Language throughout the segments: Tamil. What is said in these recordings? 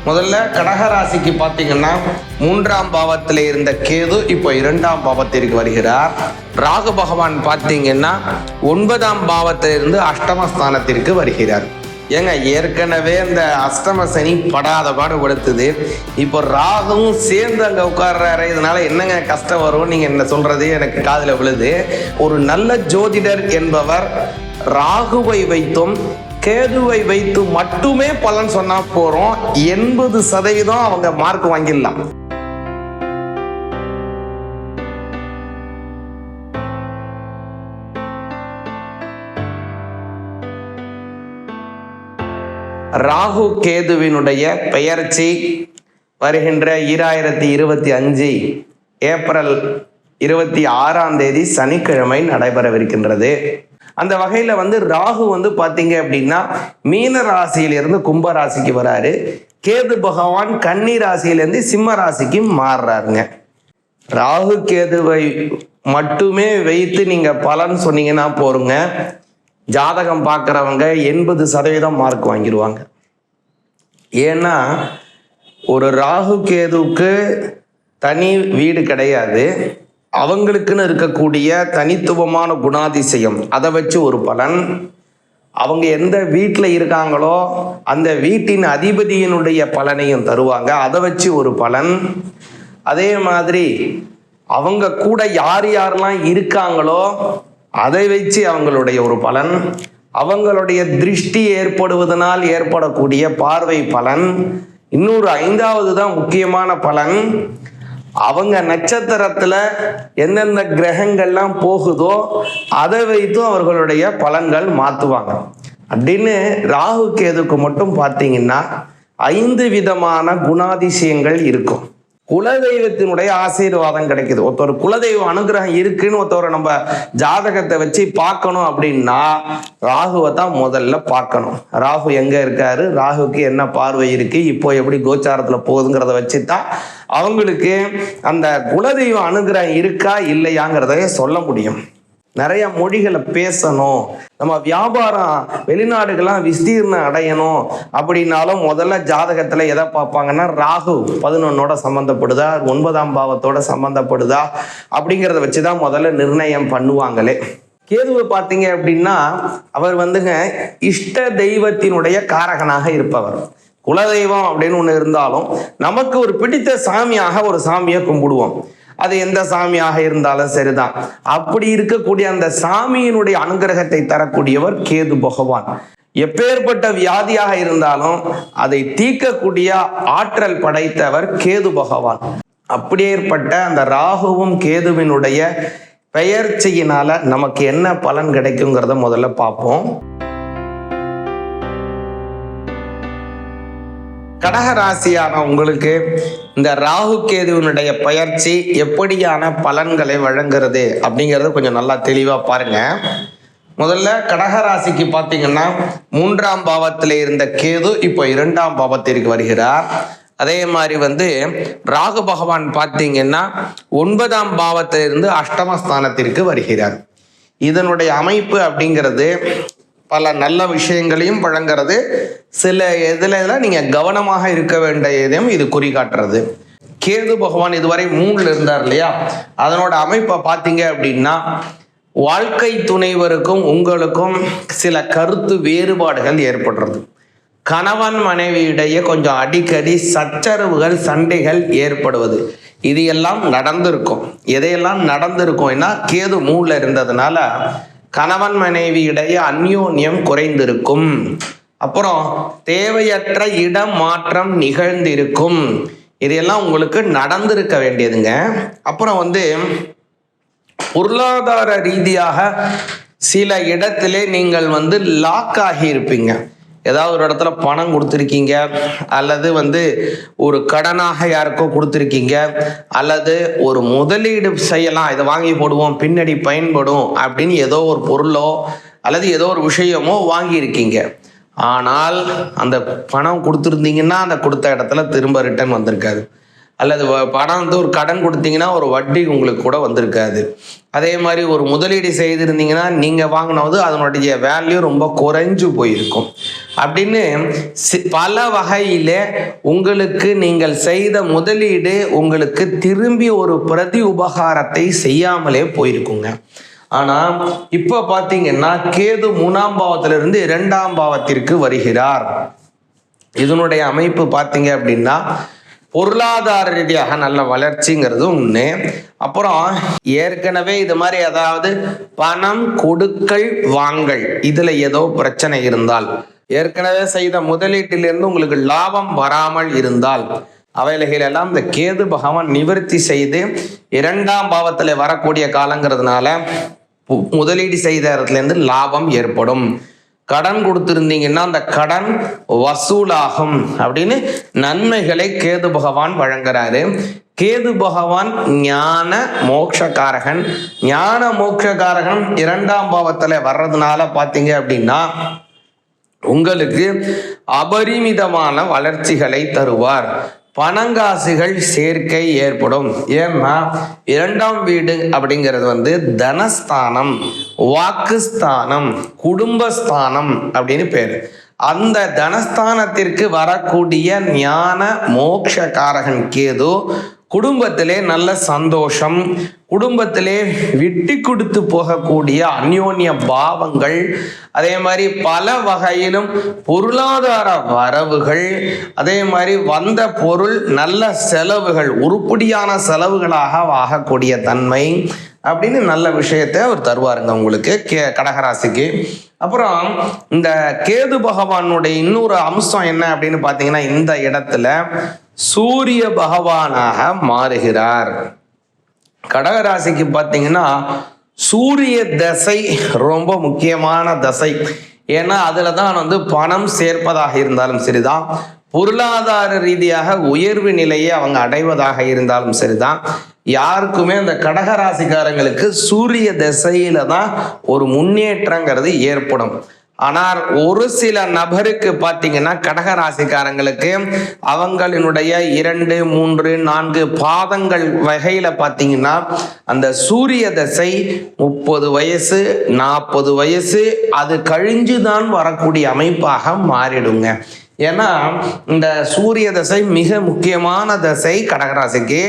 முதல்ல கடகராசிக்கு பார்த்தீங்கன்னா 3ஆம் பாவத்தில் இருந்த கேது இப்போ 2ஆம் பாவத்திற்கு வருகிறார். ராகு பகவான் பார்த்தீங்கன்னா 9ஆம் பாவத்திலிருந்து அஷ்டமஸ்தானத்திற்கு வருகிறார். ஏங்க ஏற்கனவே அந்த அஷ்டம சனி படாத பாடு படுத்துது. இப்போ ராகுவும் சேர்ந்து அங்கே உட்கார்றாரு. இதனால என்னங்க கஷ்டம் வரும் நீங்கள் என்ன சொல்றது எனக்கு காதில் விழுது. ஒரு நல்ல ஜோதிடர் என்பவர் ராகுவை வைத்தும் கேதுவை வைத்து மட்டுமே பலன் சொன்னா போறோம். 80% அவங்க மார்க் வாங்கிடலாம். ராகு கேதுவினுடைய பெயர்ச்சி வருகின்ற 2025 ஏப்ரல் 26ஆம் தேதி சனிக்கிழமை நடைபெறவிருக்கின்றது. அந்த வகையில் ராகு பார்த்தீங்க அப்படின்னா மீன ராசியிலிருந்து கும்ப ராசிக்கு வராரு. கேது பகவான் கன்னி ராசியிலிருந்து சிம்ம ராசிக்கு மாறுறாருங்க. ராகு கேதுவை மட்டுமே வைத்து நீங்க பலன் சொன்னீங்கன்னா போருங்க, ஜாதகம் பார்க்குறவங்க 80% மார்க் வாங்கிடுவாங்க. ஏன்னா ஒரு ராகு கேதுவுக்கு தனி வீடு கிடையாது. அவங்களுக்குன்னு இருக்கக்கூடிய தனித்துவமான குணாதிசயம், அதை வச்சு ஒரு பலன். அவங்க எந்த வீட்டில் இருக்காங்களோ அந்த வீட்டின் அதிபதியினுடைய பலனையும் தருவாங்க, அதை வச்சு ஒரு பலன். அதே மாதிரி அவங்க கூட யார் யாரெல்லாம் இருக்காங்களோ அதை வச்சு அவங்களுடைய ஒரு பலன். அவங்களுடைய திருஷ்டி ஏற்படுவதனால் ஏற்படக்கூடிய பார்வை பலன். இன்னொரு 5வது தான் முக்கியமான பலன். அவங்க நட்சத்திரத்துல எந்தெந்த கிரகங்கள்லாம் போகுதோ அதை வைத்தும் அவர்களுடைய பலன்கள் மாற்றுவாங்க. அப்படின்னு ராகு கேதுக்கு மட்டும் பார்த்தீங்கன்னா 5 விதமான குணாதிசயங்கள் இருக்கும். குலதெய்வத்தினுடைய ஆசீர்வாதம் கிடைக்குது. ஒருத்தர் குலதெய்வ அனுகிரகம் இருக்குன்னு ஒருத்தவரை நம்ம ஜாதகத்தை வச்சு பார்க்கணும் அப்படின்னா ராகுவை தான் முதல்ல பார்க்கணும். ராகு எங்க இருக்காரு, ராகுக்கு என்ன பார்வை இருக்கு, இப்போ எப்படி கோச்சாரத்துல போகுதுங்கிறத வச்சு தான் அவங்களுக்கு அந்த குலதெய்வ அனுகிரகம் இருக்கா இல்லையாங்கிறத சொல்ல முடியும். நிறைய மொழிகளை பேசணும், நம்ம வியாபாரம் வெளிநாடுகள்லாம் விஸ்தீர்ணம் அடையணும் அப்படின்னாலும் முதல்ல ஜாதகத்துல எதை பார்ப்பாங்கன்னா ராகு 11ஓட சம்பந்தப்படுதா, 9ஆம் பாவத்தோட சம்பந்தப்படுதா அப்படிங்கிறத வச்சுதான் முதல்ல நிர்ணயம் பண்ணுவாங்களே. கேதுவை பார்த்தீங்க அப்படின்னா அவர் இஷ்ட தெய்வத்தினுடைய காரகனாக இருப்பவர். குலதெய்வம் அப்படின்னு ஒன்று இருந்தாலும் நமக்கு ஒரு பிடித்த சாமியாக ஒரு சாமியை கும்பிடுவோம். அது எந்த சாமியாக இருந்தாலும் சரிதான். அப்படி இருக்கக்கூடிய அந்த சாமியினுடைய அனுகிரகத்தை தரக்கூடியவர் கேது பகவான். எப்பேற்பட்ட வியாதியாக இருந்தாலும் அதை தீர்க்கக்கூடிய ஆற்றல் படைத்தவர் கேது பகவான். அப்படியேற்பட்ட அந்த ராகுவும் கேதுவினுடைய பெயர்ச்சியினால நமக்கு என்ன பலன் கிடைக்குங்கிறத முதல்ல பார்ப்போம். கடகராசியான உங்களுக்கு இந்த ராகு கேதுவினுடைய பயிற்சி எப்படியான பலன்களை வழங்குறது அப்படிங்கிறத கொஞ்சம் நல்லா தெளிவாக பாருங்க. முதல்ல கடகராசிக்கு பார்த்தீங்கன்னா 3ஆம் பாவத்தில் இருந்த கேது இப்போ 2ஆம் பாவத்திற்கு வருகிறார். அதே மாதிரி ராகு பகவான் பார்த்தீங்கன்னா 9ஆம் பாவத்திலிருந்து அஷ்டமஸ்தானத்திற்கு வருகிறார். இதனுடைய அமைப்பு அப்படிங்கிறது பல நல்ல விஷயங்களையும் வழங்குறது. சில இதுல நீங்க கவனமாக இருக்க வேண்டியதையும் இது குறிகாட்டுறது. கேது பகவான் இதுவரை 3ல் இருந்தார் இல்லையா, அதனோட அமைப்பை பார்த்தீங்க அப்படின்னா வாழ்க்கை துணைவருக்கும் உங்களுக்கும் சில கருத்து வேறுபாடுகள் ஏற்படுறது. கணவன் மனைவியிடையே கொஞ்சம் அடிக்கடி சச்சரவுகள் சண்டைகள் ஏற்படுவது, இது எல்லாம் நடந்திருக்கும். எதையெல்லாம் நடந்திருக்கும்னா கேது 3ல் இருந்ததுனால கணவன் மனைவியிடையே அந்யோன்யம் குறைந்திருக்கும். அப்புறம் தேவையற்ற இடம் மாற்றம் நிகழ்ந்திருக்கும். இதெல்லாம் உங்களுக்கு நடந்திருக்க வேண்டியதுங்க. அப்புறம் பொருளாதார ரீதியாக சில இடத்திலே நீங்கள் லாக் ஆகி இருப்பீங்க. ஏதாவது ஒரு இடத்துல பணம் கொடுத்துருக்கீங்க, அல்லது ஒரு கடனாக யாருக்கோ கொடுத்துருக்கீங்க, அல்லது ஒரு முதலீடு செய்யலாம், இதை வாங்கி போடுவோம் பின்னாடி பயன்படும் அப்படின்னு ஏதோ ஒரு பொருளோ அல்லது ஏதோ ஒரு விஷயமோ வாங்கியிருக்கீங்க. ஆனால் அந்த பணம் கொடுத்துருந்தீங்கன்னா அந்த கொடுத்த இடத்துல திரும்ப ரிட்டர்ன் வந்திருக்காது. அல்லது பணம் வந்து ஒரு கடன் கொடுத்தீங்கன்னா ஒரு வட்டி உங்களுக்கு கூட வந்திருக்காது. அதே மாதிரி ஒரு முதலீடு செய்திருந்தீங்கன்னா நீங்கள் வாங்கினது அதனுடைய வேல்யூ ரொம்ப குறைஞ்சு போயிருக்கும். அப்படின்னு பல வகையில் உங்களுக்கு நீங்கள் செய்த முதலீடு உங்களுக்கு திரும்பி ஒரு பிரதி உபகாரத்தை செய்யாமலே போயிருக்குங்க. ஆனால் இப்போ பார்த்தீங்கன்னா கேது 3ஆம் பாவத்திலிருந்து 2ஆம் பாவத்திற்கு வருகிறார். இதனுடைய அமைப்பு பார்த்தீங்க அப்படின்னா பொருளாதார ரீதியாக நல்ல வளர்ச்சிங்கிறது ஒன்று. அப்புறம் ஏற்கனவே இது மாதிரி அதாவது பணம் கொடுக்கல் வாங்கல் இதில் ஏதோ பிரச்சனை இருந்தால், ஏற்கனவே செய்த முதலீட்டிலிருந்து உங்களுக்கு லாபம் வராமல் இருந்தால் அவைகளெல்லாம் இந்த கேது பகவான் நிவர்த்தி செய்து 2ஆம் பாவத்தில் வரக்கூடிய காலங்கிறதுனால முதலீடு செய்த இடத்துலேருந்து லாபம் ஏற்படும். கடன் கொடுத்துருந்தீங்கன்னா அந்த கடன் வசூலாகும் அப்படின்னு நன்மைகளை கேது பகவான் வழங்குறாரு. கேது பகவான் ஞான மோட்சக்காரகன். ஞான மோட்சக்காரகன் 2ஆம் பாவத்தில் வர்றதுனால பார்த்தீங்க அப்படின்னா உங்களுக்கு அபரிமிதமான வளர்ச்சிகளை தருவார். பணங்காசுகள் சேர்க்கை ஏற்படும். ஏன்னா 2ஆம் வீடு அப்படிங்கிறது வந்து தனஸ்தானம், வாக்குஸ்தானம், குடும்பஸ்தானம் அப்படின்னு பேர். அந்த தனஸ்தானத்திற்கு வரக்கூடிய ஞான மோட்சக்காரகன் கேது குடும்பத்திலே நல்ல சந்தோஷம், குடும்பத்திலே விட்டு கொடுத்து போகக்கூடிய அந்யோன்ய பாவங்கள், அதே மாதிரி பல வகையிலும் பொருளாதார வரவுகள், அதே மாதிரி வந்த பொருள் நல்ல செலவுகள், உருப்படியான செலவுகளாக ஆகக்கூடிய தன்மை அப்படின்னு நல்ல விஷயத்தை அவர் தருவாருங்க உங்களுக்கு கடகராசிக்கு. அப்புறம் இந்த கேது பகவானுடைய இன்னொரு அம்சம் என்ன அப்படின்னு பார்த்தீங்கன்னா இந்த இடத்துல சூரிய பகவானாக மாறுகிறார். கடகராசிக்கு பார்த்தீங்கன்னா சூரிய தசை ரொம்ப முக்கியமான தசை. ஏன்னா அதுல தான் வந்து பணம் சேர்ப்பதாக இருந்தாலும் சரிதான், பொருளாதார ரீதியாக உயர்வு நிலையை அவங்க அடைவதாக இருந்தாலும் சரிதான், யாருக்குமே அந்த கடகராசிக்காரங்களுக்கு சூரிய திசையில தான் ஒரு முன்னேற்றங்கிறது ஏற்படும். ஆனால் ஒரு சில நபருக்கு பார்த்தீங்கன்னா கடகராசிக்காரங்களுக்கு அவங்களினுடைய 2, 3, 4 பாதங்கள் வகையில பார்த்தீங்கன்னா அந்த சூரிய தசை 30 வயசு 40 வயசு அது கழிஞ்சுதான் வரக்கூடிய அமைப்பாக மாறிடுங்க. ஏன்னா இந்த சூரிய தசை மிக முக்கியமான தசை கடகராசிக்கு.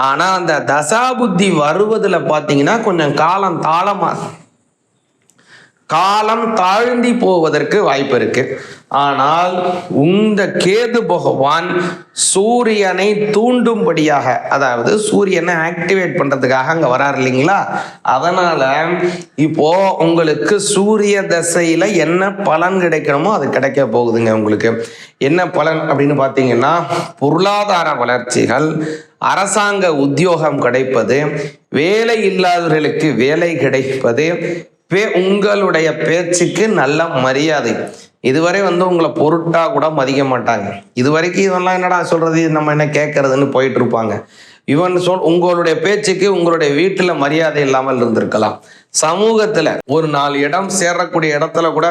ஆனால் அந்த தசாபுத்தி வருவதில் பார்த்தீங்கன்னா கொஞ்சம் காலம் தாழ்ந்தி போவதற்கு வாய்ப்பு இருக்கு. ஆனால் இந்த கேது பகவான் சூரியனை தூண்டும்படியாக, அதாவது சூரியனை ஆக்டிவேட் பண்றதுக்காக அங்க வராரு இல்லைங்களா. அதனால இப்போ உங்களுக்கு சூரிய தசையில என்ன பலன் கிடைக்கணுமோ அது கிடைக்க போகுதுங்க. உங்களுக்கு என்ன பலன் அப்படின்னு பார்த்தீங்கன்னா பொருளாதார வளர்ச்சிகள், அரசாங்க உத்தியோகம் கிடைப்பது, வேலை இல்லாதவர்களுக்கு வேலை கிடைப்பது, உங்களுடைய பேச்சுக்கு நல்ல மரியாதை. இதுவரை வந்து உங்களை பொருட்டா கூட மதிக்க மாட்டாங்க. இதுவரைக்கும் இதெல்லாம் என்னடா சொல்றது, நம்ம என்ன கேட்கறதுன்னு போயிட்டு இருப்பாங்க. உங்களுடைய பேச்சுக்கு உங்களுடைய வீட்டுல மரியாதை இல்லாமல் இருந்திருக்கலாம். சமூகத்துல ஒரு 4 இடம் சேரக்கூடிய இடத்துல கூட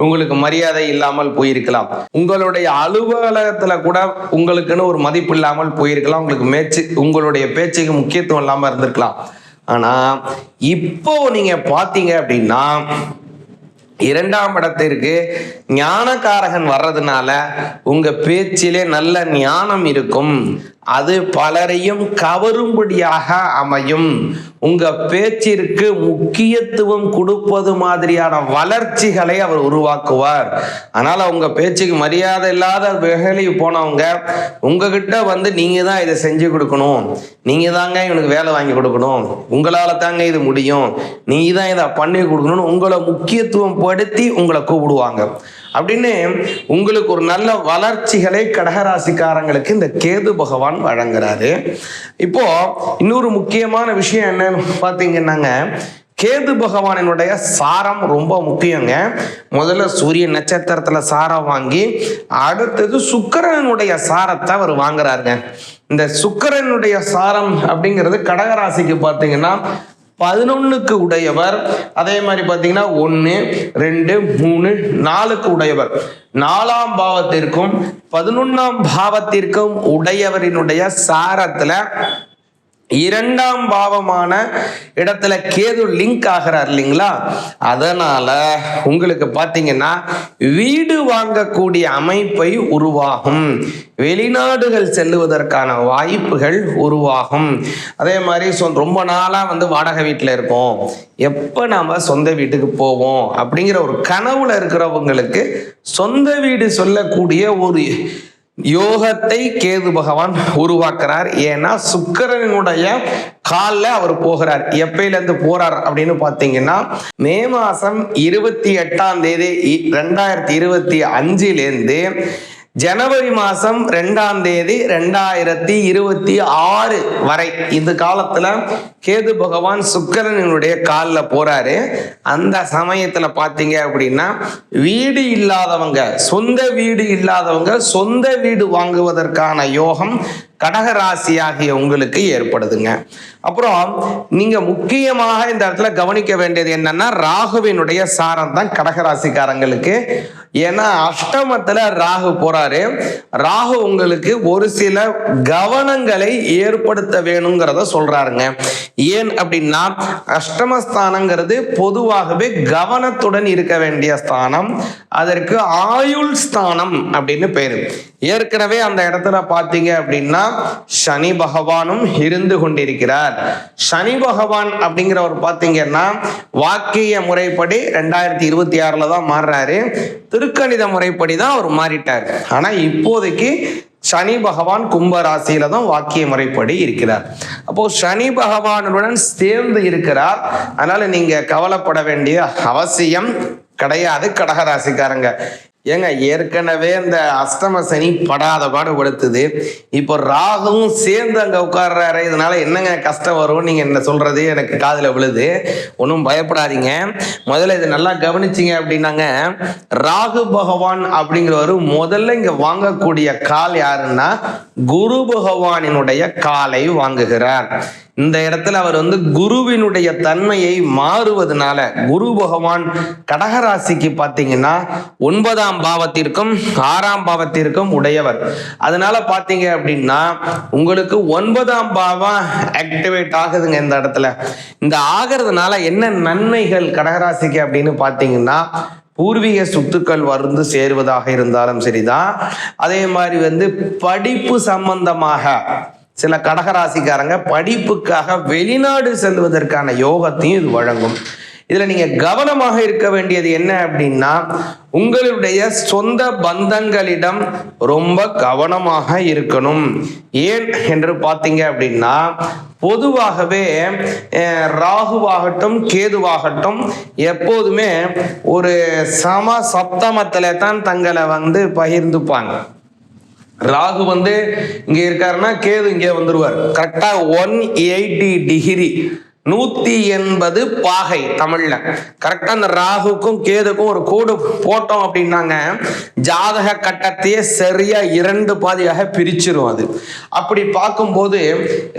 உங்களுக்கு மரியாதை இல்லாமல் போயிருக்கலாம். உங்களுடைய அலுவலகத்துல கூட உங்களுக்குன்னு ஒரு மதிப்பு இல்லாமல் போயிருக்கலாம். உங்களுடைய பேச்சுக்கு முக்கியத்துவம் இல்லாமல் இருந்திருக்கலாம். ஆனா இப்போ நீங்க பாத்தீங்க அப்படின்னா 2ஆம் இடத்திற்கு ஞானக்காரகன் வர்றதுனால உங்க பேச்சிலே நல்ல ஞானம் இருக்கும். அது பலரையும் கவரும்படியாக அமையும். உங்க பேச்சிற்கு முக்கியத்துவம் கொடுப்பது மாதிரியான வளர்ச்சிகளை அவர் உருவாக்குவார். அதனால உங்க பேச்சுக்கு மரியாதை இல்லாத வேலைக்கு போனவங்க உங்ககிட்ட வந்து நீங்க தான் இதை செஞ்சு கொடுக்கணும், நீங்க தாங்க இவனுக்கு வேலை வாங்கி கொடுக்கணும், உங்களால தாங்க இது முடியும், நீங்க தான் இதை பண்ணி கொடுக்கணும்னு உங்களை முக்கியத்துவம் படுத்தி உங்களை கூப்பிடுவாங்க. அப்படின்னு உங்களுக்கு ஒரு நல்ல வளர்ச்சிகளை கடகராசிக்காரங்களுக்கு இந்த கேது பகவான் வழங்குறாரு. இப்போ இன்னொரு முக்கியமான விஷயம் என்னன்னு பார்த்தீங்கன்னாங்க, கேது பகவானினுடைய சாரம் ரொம்ப முக்கியங்க. முதல்ல சூரிய நட்சத்திரத்துல சாரம் வாங்கி அடுத்தது சுக்கிரனுடைய சாரத்தை அவர் வாங்குறாருங்க. இந்த சுக்கிரனுடைய சாரம் அப்படிங்கிறது கடகராசிக்கு பார்த்தீங்கன்னா 11க்கு உடையவர். அதே மாதிரி பார்த்தீங்கன்னா 1, 2, 3, 4க்கு உடையவர். 4ஆம் பாவத்திற்கும் 11ஆம் பாவத்திற்கும் உடையவரினுடைய சாரத்துல 2ஆம் பாவமான இடத்துல கேது லிங்க் ஆகிறார் இல்லைங்களா? அதனால உங்களுக்கு பார்த்தீங்கன்னா வீடு வாங்கக்கூடிய அமைப்பை உருவாகும், வெளிநாடுகள் செல்லுவதற்கான வாய்ப்புகள் உருவாகும். அதே மாதிரி ரொம்ப நாளாக வாடகை வீட்டில் இருக்கோம், எப்போ நாம் சொந்த வீட்டுக்கு போவோம் அப்படிங்கிற ஒரு கனவுல இருக்கிறவங்களுக்கு சொந்த வீடு சொல்லக்கூடிய ஒரு யோகத்தை கேது பகவான் உருவாக்குறார். ஏன்னா சுக்கிரனுடைய காலில் அவர் போகிறார். எப்பயிலேருந்து போறார் அப்படின்னு பார்த்தீங்கன்னா மே மாசம் 28ஆம் தேதி 2025 ஜனவரி மாசம் 2ஆம் தேதி 2026 வரை இந்த காலத்துல கேது பகவான் சுக்கிரனுடைய காலில் போறாரு. அந்த சமயத்துல பாத்தீங்க அப்படின்னா வீடு இல்லாதவங்க, சொந்த வீடு இல்லாதவங்க சொந்த வீடு வாங்குவதற்கான யோகம் கடகராசி ஆகிய உங்களுக்கு ஏற்படுதுங்க. அப்புறம் நீங்க முக்கியமாக இந்த இடத்துல கவனிக்க வேண்டியது என்னன்னா ராகுவினுடைய சாரம் தான் கடகராசிக்காரங்களுக்கு. ஏன்னா அஷ்டமத்துல ராகு போறாரு. ராகு உங்களுக்கு ஒரு சில கவனங்களை ஏற்படுத்த வேணுங்கிறத சொல்றாருங்க. ஏன் அப்படின்னா அஷ்டமஸ்தானங்கிறது பொதுவாகவே கவனத்துடன் இருக்க வேண்டிய ஸ்தானம். அதற்கு ஆயுள் ஸ்தானம் அப்படின்னு பேரு. ஏற்கனவே அந்த இடத்துல பாத்தீங்க அப்படின்னா சனி பகவானும் இருந்து கொண்டிருக்கிறார். சனி பகவான் அப்படிங்கிறவர் பாத்தீங்கன்னா வாக்கிய முறைப்படி 2026 தான் மாறுறாரு. திருக்கணித முறைப்படி தான் அவர் மாறிட்டார். ஆனா இப்போதைக்கு சனி பகவான் கும்ப ராசியில தான் வாக்கிய முறைப்படி இருக்கிறார். அப்போ சனி பகவானுடன் சேர்ந்து இருக்கிறார். அதனால நீங்க கவலைப்பட வேண்டிய அவசியம் கிடையாது கடகராசிக்காரங்க. ஏங்க ஏற்கனவே இந்த அஷ்டம சனி படாத பாடுபடுத்துது, இப்போ ராகுவும் சேர்ந்து அங்க உட்கார்றாரு. இதனால என்னங்க கஷ்டம் வரும் நீங்க என்ன சொல்றது எனக்கு காதுல விழுது. ஒன்றும் பயப்படாதீங்க. முதல்ல இது நல்லா கவனிச்சிங்க அப்படின்னாங்க, ராகு பகவான் அப்படிங்கிறவரு முதல்ல இங்க வாங்கக்கூடிய கால் யாருன்னா குரு பகவானினுடைய காலை வாங்குகிறார். இந்த இடத்துல அவர் குருவினுடைய தன்மையை மாறுவதனால குரு பகவான் கடகராசிக்கு பார்த்தீங்கன்னா 9ஆம் பாவத்திற்கும் 6ஆம் பாவத்திற்கும் உடையவர். அதனால பார்த்தீங்க அப்படின்னா உங்களுக்கு 9ஆம் பாவம் ஆக்டிவேட் ஆகுதுங்க. இந்த இடத்துல இந்த ஆகிறதுனால என்ன நன்மைகள் கடகராசிக்கு அப்படின்னு பார்த்தீங்கன்னா பூர்வீக சொத்துக்கள் வந்து சேருவதாக இருந்தாலும் சரிதான். அதே மாதிரி படிப்பு சம்பந்தமாக சில கடகராசிக்காரங்க படிப்புக்காக வெளிநாடு செல்வதற்கான யோகத்தையும் இது வழங்கும். இதுல நீங்க கவனமாக இருக்க வேண்டியது என்ன அப்படின்னா உங்களுடைய சொந்த பந்தங்களிடம் ரொம்ப கவனமாக இருக்கணும். ஏன் என்று பார்த்தீங்க அப்படின்னா பொதுவாகவே ராகுவாகட்டும் கேதுவாகட்டும் எப்போதுமே ஒரு சம சப்தமத்துல தான் தங்களை பகிர்ந்துப்பாங்க. ராகு இங்க இருக்காருன்னா கேது இங்கே வந்துருவார். கரெக்டா 180 டிகிரி 180 பாகை தமிழ்ல கரெக்டா அந்த ராகுக்கும் கேதுக்கும் ஒரு கோடு போட்டோம் அப்படின்னாங்க ஜாதக கட்டத்தையே சரியா 2 பாதியாக பிரிச்சிரும். அது அப்படி பார்க்கும்போது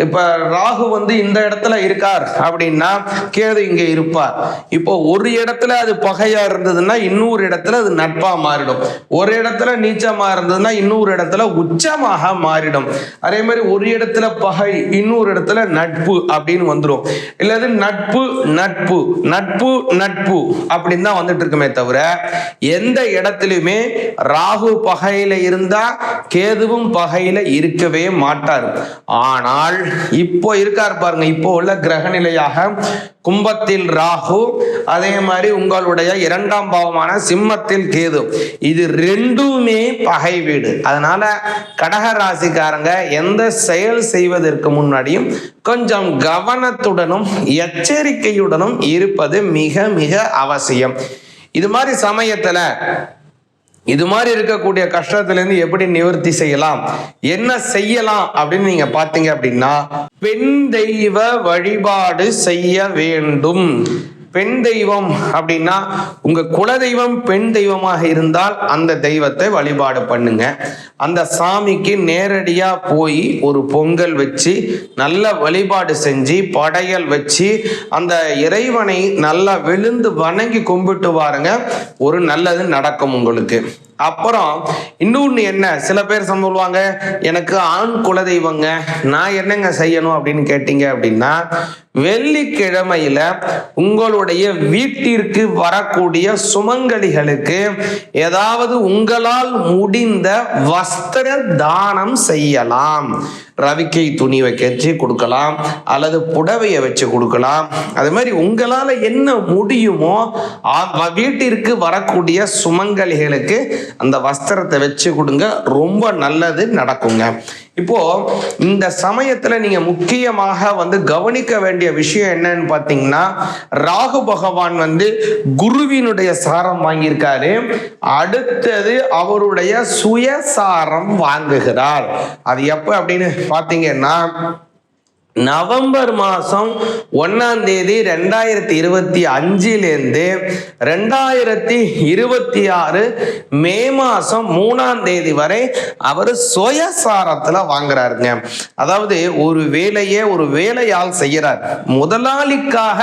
இப்ப ராகு இந்த இடத்துல இருக்கார் அப்படின்னா கேது இங்க இருப்பார். இப்போ ஒரு இடத்துல அது பகையா இருந்ததுன்னா இன்னொரு இடத்துல அது நட்பா மாறிடும். ஒரு இடத்துல நீச்சமா இருந்ததுன்னா இன்னொரு இடத்துல உச்சமாக மாறிடும். அதே மாதிரி ஒரு இடத்துல பகை இன்னொரு இடத்துல நட்பு அப்படின்னு வந்துடும். இல்லது நட்பு நட்பு நட்பு நட்பு அப்படின்னு தான் வந்துட்டு இருக்குமே தவிர எந்த இடத்திலுமே ராகு பகையில இருந்தா கேதுவும் பகையில இருக்கவே மாட்டார். ஆனால் இப்போ இருக்கார் பாருங்க, இப்போ உள்ள கிரக நிலையாக கும்பத்தில் ராகு, அதே மாதிரி உங்களுடைய 2ஆம் பாவமான சிம்மத்தில் கேது, இது ரெண்டுமே பகை வீடு. அதனால கடக ராசிக்காரங்க எந்த செயல் செய்வதற்கு முன்னாடியும் கொஞ்சம் கவனத்துடனும் எச்சரிக்கையுடனும் இருப்பது மிக மிக அவசியம். இது மாதிரி சமயத்துல இது மாதிரி இருக்கக்கூடிய கஷ்டத்திலிருந்து எப்படி நிவர்த்தி செய்யலாம், என்ன செய்யலாம் அப்படின்னு நீங்க பாத்தீங்க அப்படின்னா பெண் தெய்வ வழிபாடு செய்ய வேண்டும். பெண் தெய்வம் அப்படின்னா உங்க குலதெய்வம் பெண் தெய்வமாக இருந்தால் அந்த தெய்வத்தை வழிபாடு பண்ணுங்க. அந்த சாமிக்கு நேரடியா போய் ஒரு பொங்கல் வச்சு நல்ல வழிபாடு செஞ்சு படையல் வச்சு அந்த இறைவனை நல்லா விழுந்து வணங்கி கும்பிட்டு வாருங்க. ஒரு நல்லது நடக்கும் உங்களுக்கு. அப்புறம் இன்னொன்று என்ன, சில பேர் சொல்லுவாங்க, எனக்கு ஆண் குலதெய்வங்க, நான் என்னங்க செய்யணும் அப்படின்னு கேட்டீங்க அப்படின்னா, வெள்ளிக்கிழமையில உங்களுடைய வீட்டிற்கு வரக்கூடிய சுமங்கலிகளுக்கு ஏதாவது உங்களால் முடிந்த வஸ்திர தானம் செய்யலாம். ரவிக்கை துணி வச்சு கொடுக்கலாம், அல்லது புடவையை வச்சு கொடுக்கலாம். அது மாதிரி உங்களால் என்ன முடியுமோ வீட்டிற்கு வரக்கூடிய சுமங்கலிகளுக்கு அந்த வஸ்திரத்தை வச்சு கொடுங்க, ரொம்ப நல்லது நடக்குங்க. இப்போ இந்த சமயத்துல நீங்க முக்கியமாக கவனிக்க வேண்டிய விஷயம் என்னன்னு பாத்தீங்கன்னா, ராகு பகவான் குருவினுடைய சாரம் வாங்கியிருக்காரு. அடுத்தது அவருடைய சுயசாரம் வாங்குகிறார். அது எப்ப அப்படின்னு பாத்தீங்கன்னா, நவம்பர் மாதம் 1ஆம் தேதி 2025 2026 மே மாதம் 3ஆம் தேதி வரை அவர் சுயசாரத்தில் வாங்குறாருங்க. அதாவது ஒரு வேலையால் செய்கிறார். முதலாளிக்காக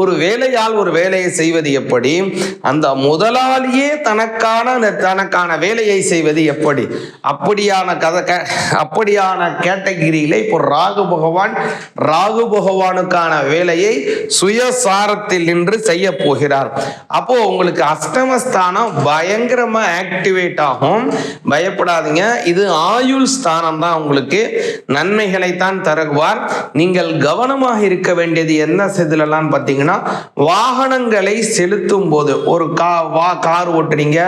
ஒரு வேலையால் ஒரு வேலையை செய்வது எப்படி, அந்த முதலாளியே தனக்கான வேலையை செய்வது எப்படி, அப்படியான கேட்டகிரியில இப்போ ராகு பகவானுக்கான வேலையை சுயசாரத்தில் நின்று செய்ய போகிறார். அப்போ உங்களுக்கு அஷ்டமஸ்தானம் பயங்கரமா ஆக்டிவேட் ஆகும். பயப்படாதீங்க, இது ஆயுள் ஸ்தானம் தான். உங்களுக்கு நன்மைகளை தான் தருவார். நீங்கள் கவனமாக இருக்க வேண்டியது என்ன செய்தலாம் பார்த்தீங்கன்னா, வாகனங்களை செலுத்தும் போது ஒரு கார் ஓட்டுறீங்க,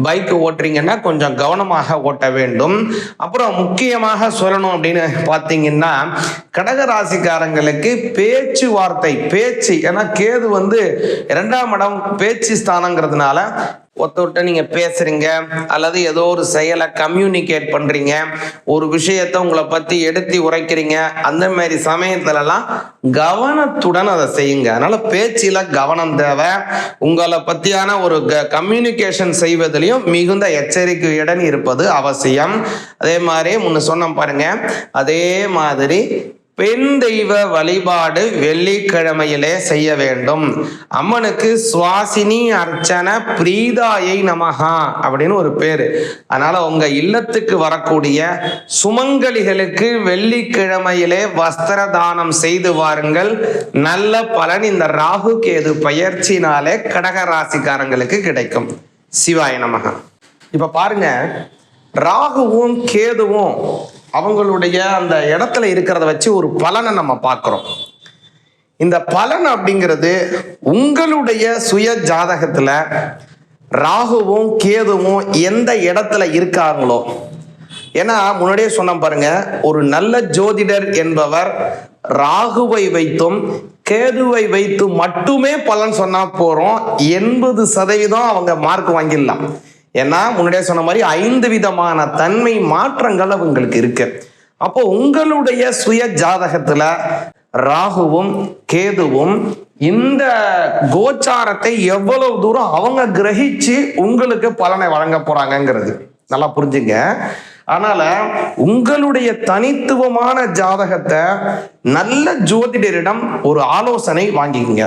பைக் ஓட்டுறீங்கன்னா கொஞ்சம் கவனமாக ஓட்ட வேண்டும். அப்புறம் முக்கியமாக சொல்லணும் அப்படின்னு பார்த்தீங்கன்னா, கடகராசிக்காரங்களுக்கு பேச்சு, ஏன்னா கேது 2ஆம் இடம் பேச்சு ஸ்தானங்கிறதுனால ஒருத்தர்கிட்ட நீங்க பேசுறீங்க அல்லது ஏதோ ஒரு செயலை கம்யூனிகேட் பண்றீங்க, ஒரு விஷயத்தை உங்களை பத்தி எடுத்து உரைக்கிறீங்க, அந்த மாதிரி சமயத்துலலாம் கவனத்துடன் அதை செய்யுங்க. அதனால பேச்சில கவனம் தேவை. உங்களை பத்தியான ஒரு கம்யூனிகேஷன் செய்வதிலையும் மிகுந்த எச்சரிக்கையுடன் இருப்பது அவசியம். அதே மாதிரி முன்ன சொன்ன பாருங்க, அதே மாதிரி பெண் தெய்வ வழிபாடு வெள்ளிக்கிழமையிலே செய்ய வேண்டும். அம்மனுக்கு சுவாசினி அர்ச்சன பிரீதாயை நமஹா அப்படின்னு ஒரு பேரு. அதனால உங்க இல்லத்துக்கு வரக்கூடிய சுமங்கலிகளுக்கு வெள்ளிக்கிழமையிலே வஸ்திர தானம் செய்து வாருங்கள். நல்ல பலன் இந்த ராகு கேது பயிற்சினாலே கடக ராசிக்காரங்களுக்கு கிடைக்கும். சிவாய நமஹா. இப்ப பாருங்க, ராகுவும் கேதுவும் அவங்களுடைய அந்த இடத்துல இருக்கிறத வச்சு ஒரு பலனை நம்ம பார்க்கிறோம். இந்த பலன் அப்படிங்கிறது உங்களுடைய சுய ஜாதகத்துல ராகுவும் கேதுவும் எந்த இடத்துல இருக்காங்களோ, ஏன்னா முன்னாடியே சொன்ன பாருங்க, ஒரு நல்ல ஜோதிடர் என்பவர் ராகுவை வைத்தும் கேதுவை வைத்து மட்டுமே பலன் சொன்னா போறோம், 80% அவங்க மார்க் வாங்கிடலாம். ஏன்னா முன்னாடியே சொன்ன மாதிரி 5 விதமான தன்மை மாற்றங்கள் அவங்களுக்கு இருக்கு. அப்போ உங்களுடைய சுய ஜாதகத்துல ராகுவும் கேதுவும் இந்த கோச்சாரத்தை எவ்வளவு தூரம் அவங்க கிரகிச்சு உங்களுக்கு பலனை வழங்க போறாங்கிறது நல்லா புரிஞ்சுங்க. அதனால உங்களுடைய தனித்துவமான ஜாதகத்தை நல்ல ஜோதிடரிடம் ஒரு ஆலோசனை வாங்கிக்கங்க.